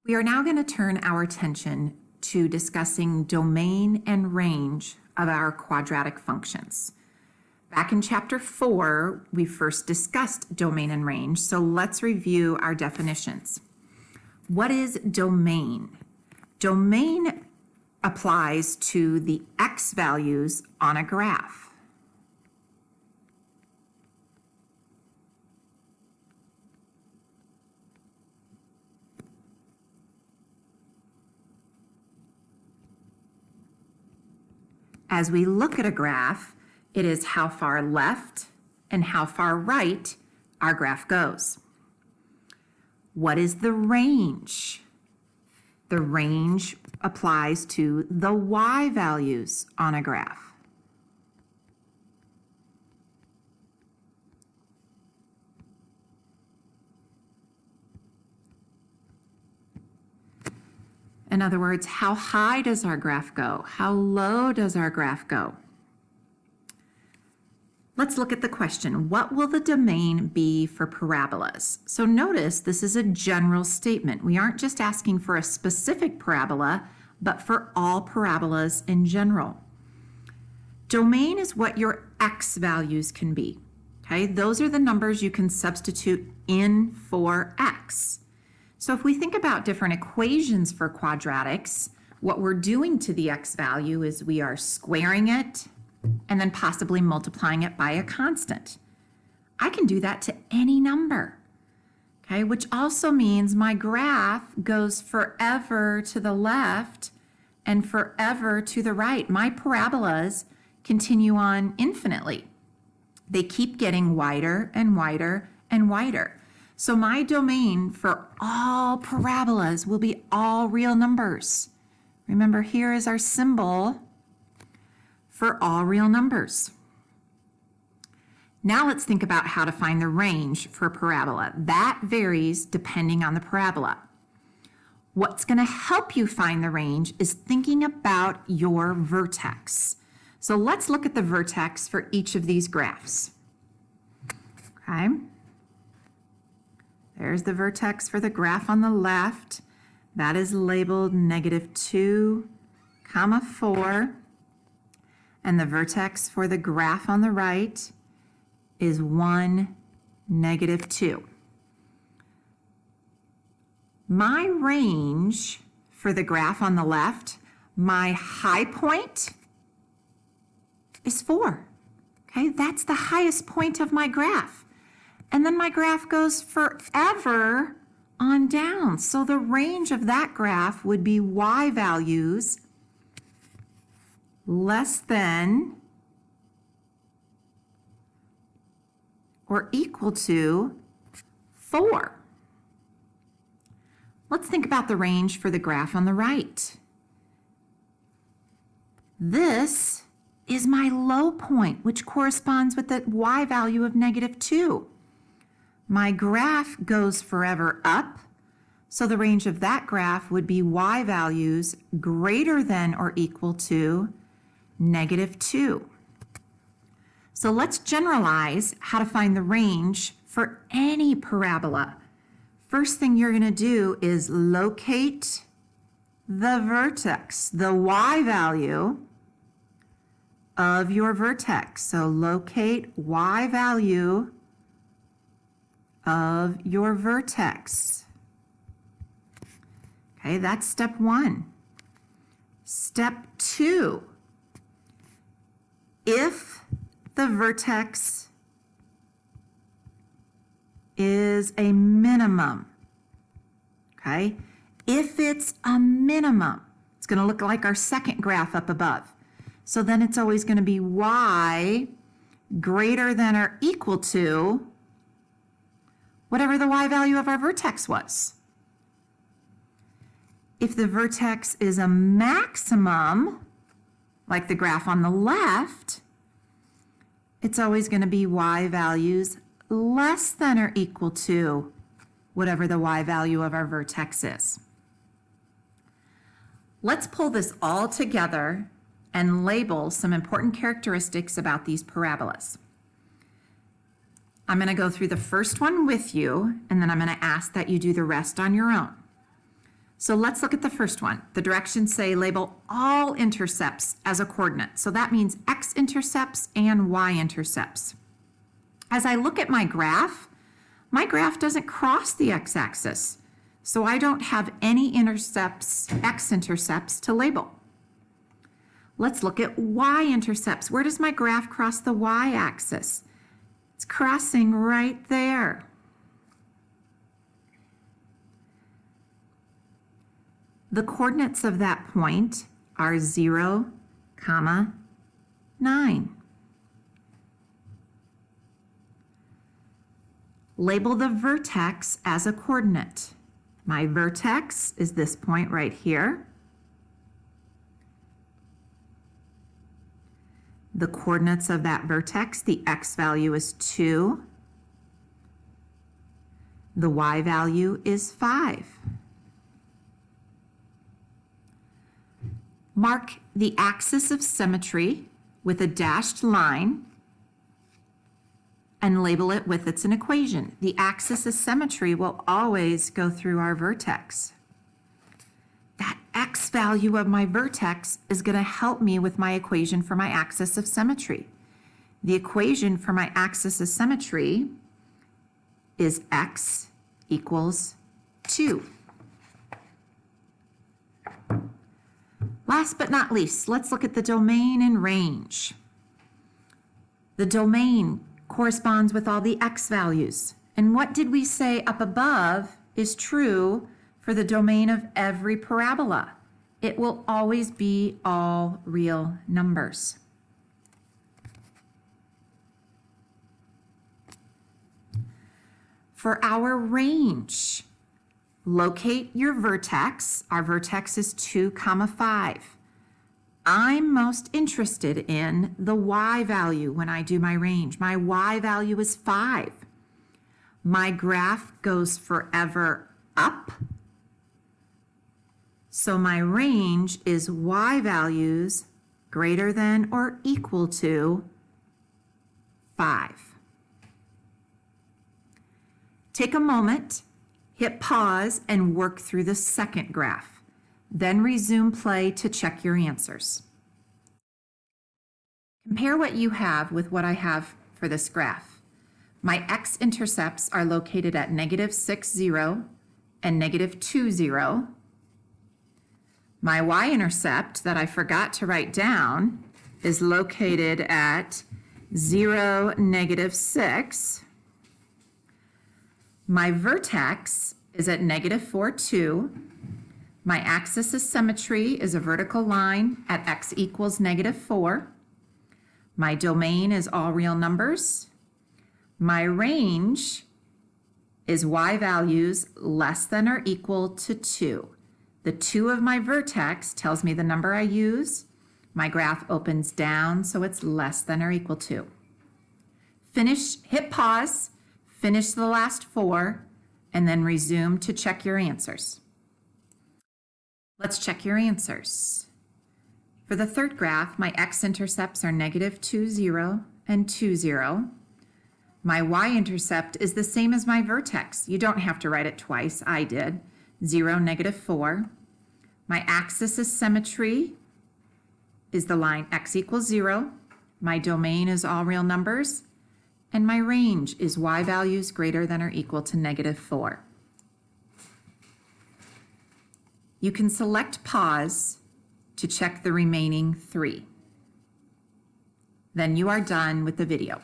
We are now going to turn our attention to discussing domain and range of our quadratic functions. Back in chapter 4, we first discussed domain and range, so let's review our definitions. What is domain? Domain applies to the x values on a graph. As we look at a graph, it is how far left and how far right our graph goes. What is the range? The range applies to the y values on a graph. In other words, how high does our graph go? How low does our graph go? Let's look at the question. What will the domain be for parabolas? So notice this is a general statement. We aren't just asking for a specific parabola, but for all parabolas in general. Domain is what your x values can be. Okay, those are the numbers you can substitute in for x. So if we think about different equations for quadratics, what we're doing to the x value is we are squaring it and then possibly multiplying it by a constant. I can do that to any number, okay, which also means my graph goes forever to the left and forever to the right. My parabolas continue on infinitely. They keep getting wider and wider and wider. So my domain for all parabolas will be all real numbers. Remember, here is our symbol for all real numbers. Now let's think about how to find the range for a parabola. That varies depending on the parabola. What's going to help you find the range is thinking about your vertex. So let's look at the vertex for each of these graphs. Okay. There's the vertex for the graph on the left. That is labeled -2, 4. And the vertex for the graph on the right is 1, -2. My range for the graph on the left, my high point is 4. Okay, that's the highest point of my graph. And then my graph goes forever on down. So the range of that graph would be y values less than or equal to 4. Let's think about the range for the graph on the right. This is my low point, which corresponds with the y value of -2. My graph goes forever up, so the range of that graph would be y values greater than or equal to -2. So let's generalize how to find the range for any parabola. First thing you're going to do is locate the vertex, the y value of your vertex. So locate y value of your vertex. Okay, that's step 1. Step 2, if the vertex is a minimum, okay, if it's a minimum, it's going to look like our second graph up above. So then it's always going to be y greater than or equal to whatever the y value of our vertex was. If the vertex is a maximum, like the graph on the left, it's always going to be y values less than or equal to whatever the y value of our vertex is. Let's pull this all together and label some important characteristics about these parabolas. I'm going to go through the first one with you, and then I'm going to ask that you do the rest on your own. So let's look at the first one. The directions say label all intercepts as a coordinate. So that means x-intercepts and y-intercepts. As I look at my graph doesn't cross the x-axis. So I don't have any intercepts, x-intercepts to label. Let's look at y-intercepts. Where does my graph cross the y-axis? It's crossing right there. The coordinates of that point are 0, 9. Label the vertex as a coordinate. My vertex is this point right here. The coordinates of that vertex, the x value is 2. The y value is 5. Mark the axis of symmetry with a dashed line and label it with an equation. The axis of symmetry will always go through our vertex. That x value of my vertex is going to help me with my equation for my axis of symmetry. The equation for my axis of symmetry is x equals 2. Last but not least, let's look at the domain and range. The domain corresponds with all the x values. And what did we say up above is true for the domain of every parabola? It will always be all real numbers. For our range, locate your vertex. Our vertex is 2, 5. I'm most interested in the y value when I do my range. My y value is 5. My graph goes forever up. So my range is y values greater than or equal to 5. Take a moment, hit pause, and work through the second graph. Then resume play to check your answers. Compare what you have with what I have for this graph. My x-intercepts are located at -6, 0 and -2, 0. My y-intercept that I forgot to write down is located at 0, -6. My vertex is at -4, 2. My axis of symmetry is a vertical line at x equals -4. My domain is all real numbers. My range is y values less than or equal to 2. The 2 of my vertex tells me the number I use. My graph opens down, so it's less than or equal to. Finish, hit pause, finish the last 4, and then resume to check your answers. Let's check your answers. For the third graph, my x-intercepts are -2, 0 and 2, 0. My y-intercept is the same as my vertex. You don't have to write it twice. I did. 0, -4. My axis of symmetry is the line x equals 0. My domain is all real numbers. And my range is y values greater than or equal to -4. You can select pause to check the remaining 3. Then you are done with the video.